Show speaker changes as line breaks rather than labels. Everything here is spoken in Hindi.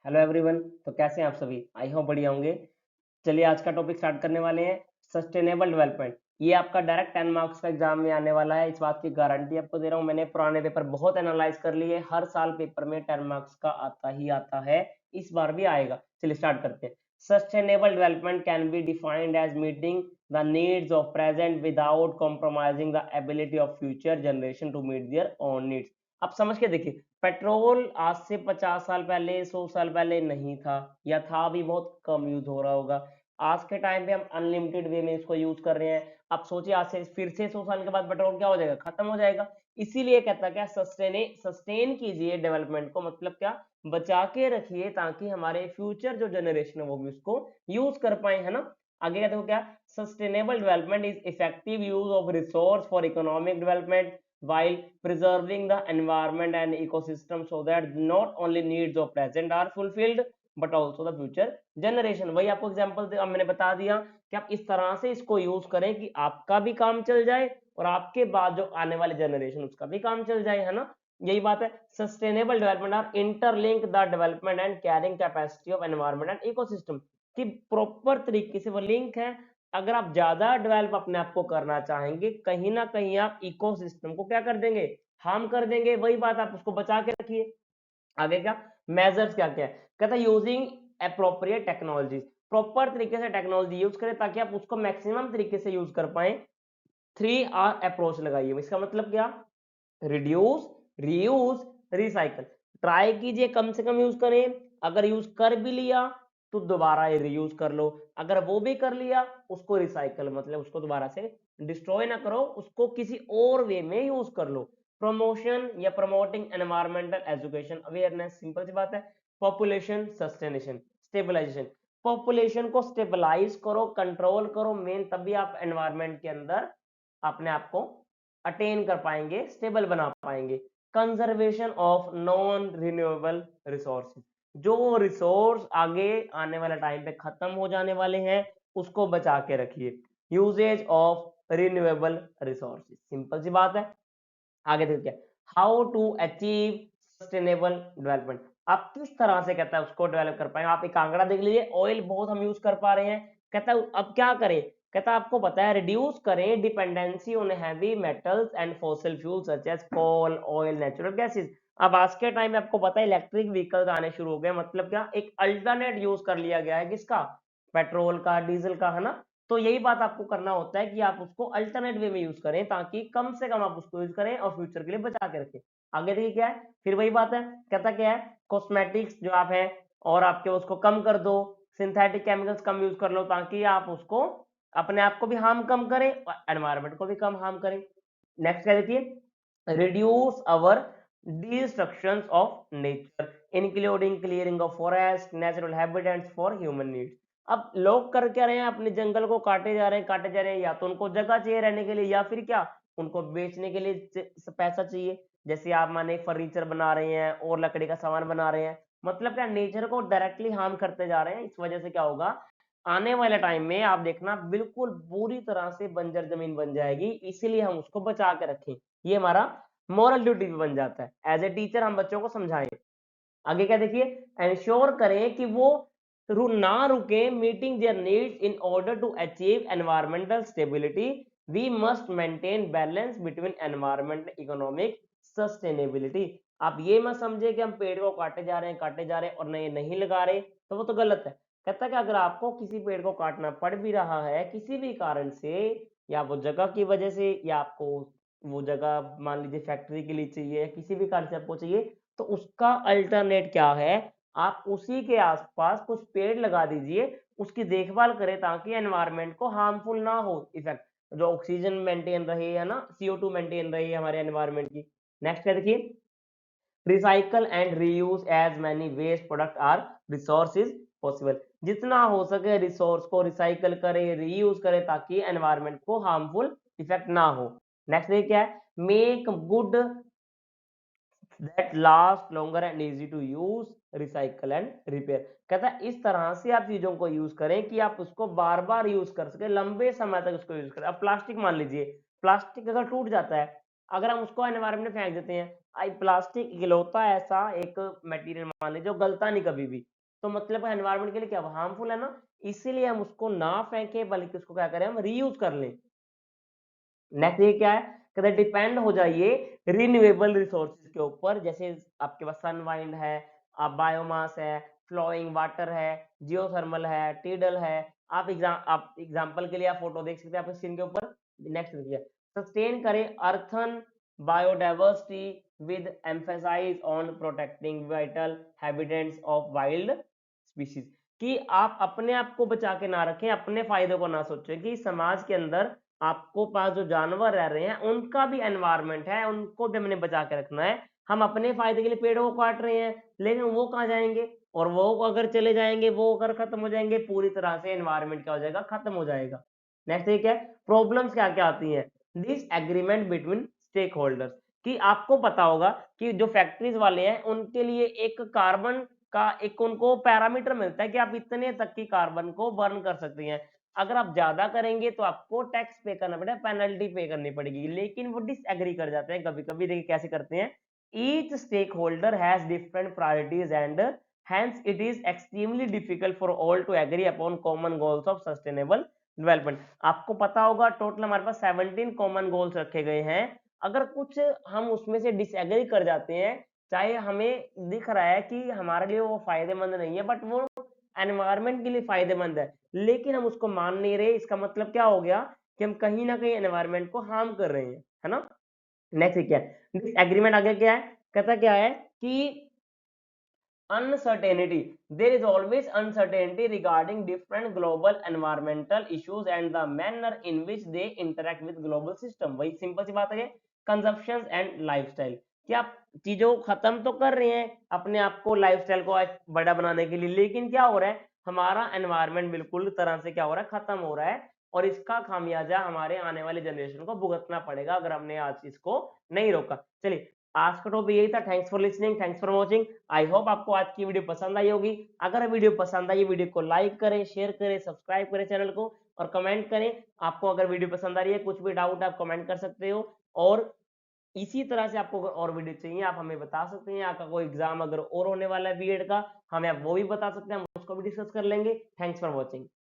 Hello everyone. तो कैसे हैं आप सभी? आई होप बढ़िया होंगे। चलिए आज का टॉपिक स्टार्ट करने वाले हैं। Sustainable development. ये आपका डायरेक्ट 10 मार्क्स का एग्जाम में आने वाला है, इस बात की गारंटी आपको दे रहा हूँ। मैंने पुराने पेपर बहुत एनालाइज कर लिए, हर साल पेपर में 10 मार्क्स का आता ही आता है, इस बार भी आएगा। चलिए स्टार्ट करते हैं। Sustainable development can be defined as meeting the needs of present without compromising the ability of future generation to meet their own needs. आप समझ के देखिए, पेट्रोल आज से 50 साल पहले, 100 साल पहले नहीं था, या था भी बहुत कम यूज हो रहा होगा। आज के टाइम पे हम अनलिमिटेड वे में इसको यूज कर रहे हैं। अब सोचिए आज से फिर से 100 साल के बाद पेट्रोल क्या हो जाएगा, खत्म हो जाएगा। इसीलिए कहता क्या, सस्टेन कीजिए डेवलपमेंट को, मतलब क्या, बचा के रखिए ताकि हमारे फ्यूचर जो जनरेशन है वो भी उसको यूज कर पाए, है ना। आगे कहते हो क्या, sustainable development is effective use of resource for economic development while preserving the environment and ecosystem so that not only needs of present are fulfilled but also the future generation। वही आपको एग्जांपल मैंने बता दिया कि आप इस तरह से इसको यूज करें कि आपका भी काम चल जाए और आपके बाद जो आने वाले जनरेशन उसका भी काम चल जाए, है ना। यही बात है। Sustainable development are interlink the development and carrying capacity of environment and ecosystem, कि प्रॉपर तरीके से वो लिंक है। अगर आप ज्यादा डेवलप अपने आप को करना चाहेंगे, कहीं ना कहीं आप इकोसिस्टम को क्या कर देंगे, हार्म कर देंगे। वही बात, आप उसको बचा के रखिए। आगे क्या, मेजर्स क्या क्या है, कहता है यूजिंग अप्रोप्रिएट टेक्नोलॉजी, प्रॉपर तरीके से टेक्नोलॉजी यूज करें ताकि आप उसको मैक्सिमम तरीके से यूज कर पाए। 3R अप्रोच लगाइए। इसका मतलब क्या, रिड्यूस, रीयूज, रिसाइकल। ट्राई कीजिए कम से कम यूज करें, अगर यूज कर भी लिया तो दोबारा रीयूज कर लो, अगर वो भी कर लिया उसको रिसाइकल, मतलब उसको दोबारा से डिस्ट्रॉय ना करो, उसको किसी और वे में यूज कर लो। प्रमोशन या promoting environmental education awareness, simple सी बात है। पॉपुलेशन सस्टेनेशन स्टेबलाइजेशन, पॉपुलेशन को स्टेबलाइज करो, कंट्रोल करो मेन, तभी आप एनवायरमेंट के अंदर अपने आप को अटेन कर पाएंगे, स्टेबल बना पाएंगे। Conservation of non renewable resources, जो रिसोर्स आगे आने वाले टाइम पे खत्म हो जाने वाले हैं उसको बचा के रखिए। Uses of renewable resources, simple सी बात है। आगे देखिए, how to achieve sustainable development, आप किस तरह से कहता है उसको डेवलप कर पाएंगे। आप एक आंकड़ा देख लीजिए, ऑयल बहुत हम यूज कर पा रहे हैं, कहता है अब क्या करें, कहता है आपको पता है रिड्यूस करें dependency on heavy metals and fossil fuel such as coal, oil, natural gases. अब आज के टाइम में आपको पता है इलेक्ट्रिक व्हीकल्स आने शुरू हो गए, मतलब क्या, एक अल्टरनेट यूज कर लिया गया है किसका, पेट्रोल का, डीजल का, है ना। तो यही बात आपको करना होता है कि आप उसको अल्टरनेट वे में यूज करें ताकि कम से कम आप उसको यूज करें और फ्यूचर के लिए बचा के रखें। आगे देखिए क्या है, फिर वही बात है, कहता क्या है, कॉस्मेटिक्स जो आप है और आपके उसको कम कर दो, सिंथेटिक केमिकल्स कम यूज कर लो ताकि आप उसको अपने आप को भी हार्म कम करें और एनवायरनमेंट को भी कम हार्म करें। नेक्स्ट क्या देखिए, reduce our destruction of nature including clearing of forest, natural habitats for human needs. अब लोग कर क्या रहे हैं, अपने जंगल को काटे जा रहे हैं, काटे जा रहे हैं, या तो उनको जगह चाहिए रहने के लिए या फिर क्या, उनको बेचने के लिए पैसा चाहिए। जैसे आप माने फर्नीचर बना रहे हैं और लकड़ी का सामान बना रहे हैं, मतलब क्या, नेचर को डायरेक्टली हार्म करते जा रहे हैं। इस वजह से क्या होगा, आने वाले टाइम में आप देखना बिल्कुल बुरी तरह से बंजर जमीन बन जाएगी। इसीलिए हम उसको बचा के रखें, ये हमारा मॉरल ड्यूटी भी बन जाता है। एज ए टीचर हम बच्चों को समझाएं। आगे क्या देखिए, एंश्योर करें कि वो ना रुके meeting their needs in order to achieve environmental stability, we must maintain balance between environment economic sustainability. आप ये मत समझे कि हम पेड़ को काटे जा रहे हैं, काटे जा रहे हैं और नए नहीं लगा रहे, तो वो तो गलत है। कहता है कि अगर आपको किसी पेड़ को काटना पड़ भी रहा है किसी भी कारण से, या वो जगह की वजह से, या आपको वो जगह मान लीजिए फैक्ट्री के लिए चाहिए, किसी भी कारण से आपको चाहिए, तो उसका अल्टरनेट क्या है, आप उसी के आसपास कुछ पेड़ लगा दीजिए, उसकी देखभाल करें ताकि एनवायरनमेंट को हार्मफुल ना हो इफेक्ट, जो ऑक्सीजन मेंटेन रहे, है ना, CO2 मेंटेन रहे हमारे एनवायरनमेंट की। नेक्स्ट है देखिए, recycle and reuse as many waste product are resources possible, जितना हो सके रिसोर्स को रिसाइकल करें, रीयूज करें ताकि एनवायरनमेंट को हार्मफुल इफेक्ट ना हो। नेक्स्ट देखिए क्या है, make good that last longer and easy to use, recycle and repair। कहता है इस तरह से आप चीजों को यूज करें कि आप उसको बार बार यूज कर सके, लंबे समय तक उसको यूज करें। अब प्लास्टिक मान लीजिए, प्लास्टिक अगर टूट जाता है, अगर हम उसको एनवायरनमेंट में फेंक देते हैं, आई प्लास्टिक इकलौता ऐसा एक मटेरियल मान लीजिए जो गलता नहीं कभी भी, तो मतलब एनवायरमेंट के लिए क्या हार्मफुल है ना, इसीलिए हम उसको ना फेंकें बल्कि उसको क्या करें, हम रीयूज कर लें। नेक्स्ट ये क्या है, कहते डिपेंड हो जाइए रिन्यूएबल रिसोर्सेज के ऊपर, जैसे आपके पास सन वाइंड है, बायोमास है, फ्लोइंग वाटर है, जियोथर्मल है, टीडल है। आप एग्जांपल के लिए आप फोटो देख सकते हैं आपके स्क्रीन के ऊपर। नेक्स्ट देखिए, सस्टेन करें earthen biodiversity with emphasise on protecting vital habitats of wild species, कि आप अपने आप को बचा के ना रखें, अपने फायदे को ना सोचें कि समाज के अंदर आपको पास जो जानवर रह रहे हैं उनका भी एनवायरनमेंट है, उनको भी हमने बचा के रखना है। हम अपने फायदे के लिए पेड़ों को काट रहे हैं, लेकिन वो कहाँ जाएंगे, और वो अगर चले जाएंगे, वो अगर खत्म हो जाएंगे, पूरी तरह से एनवायरनमेंट क्या हो जाएगा, खत्म हो जाएगा। नेक्स्ट ये क्या है, प्रॉब्लम्स क्या क्या आती हैं, this agreement between stakeholders, कि आपको पता होगा कि जो फैक्ट्रीज वाले हैं उनके लिए एक कार्बन का एक उनको पैरामीटर मिलता है कि आप इतने तक की कार्बन को बर्न कर सकते हैं। अगर आप ज्यादा करेंगे तो आपको टैक्स पे करना पड़ेगा, पेनल्टी पे करनी पड़ेगी, लेकिन वो डिसएग्री कर जाते हैं कभी कभी। देखिए कैसे करते हैं, each stakeholder has different priorities and hence it is extremely difficult for all to agree upon common goals of sustainable development। आपको पता होगा टोटल हमारे पास 17 कॉमन गोल्स रखे गए हैं, अगर कुछ हम उसमें से डिसएग्री कर जाते हैं, चाहे हमें दिख रहा है कि हमारे लिए वो फायदेमंद नहीं है, बट वो एनवायरमेंट के लिए फायदेमंद है, लेकिन हम उसको मान नहीं रहे, इसका मतलब क्या हो गया कि हम कहीं ना कहीं एनवायरमेंट को हार्म कर रहे हैं, है ना। नेक्स्ट क्या है, डिसएग्रीमेंट आगे क्या है, कहता क्या है कि uncertainty, there is always uncertainty regarding different global environmental issues and the manner in which they interact with global system। वही सिंपल सी बात है, कंजप्शन एंड लाइफस्टाइल, कि आप चीजों को खत्म तो कर रहे हैं अपने आप को, लाइफस्टाइल को बड़ा बनाने के लिए, लेकिन क्या हो रहा है, हमारा एनवायरनमेंट बिल्कुल तरह से क्या हो रहा है, खत्म हो रहा है, और इसका खामियाजा हमारे आने वाली जनरेशन को भुगतना पड़ेगा अगर हमने आज इसको नहीं रोका। चलिए, आज का टॉपिक यही था। Thanks for listening, thanks for watching. I hope आपको आज की वीडियो पसंद आई होगी। अगर वीडियो पसंद आई, वीडियो को लाइक करें, शेयर करें, सब्सक्राइब करें चैनल को, और कमेंट करें। आपको अगर वीडियो पसंद आ रही है, कुछ भी डाउट आप कमेंट कर सकते हो, और इसी तरह से आपको अगर और वीडियो चाहिए आप हमें बता सकते हैं। आपका कोई एग्जाम अगर और होने वाला है बीएड का, हमें आप वो भी बता सकते हैं, हम उसको भी डिस्कस कर लेंगे। Thanks for watching.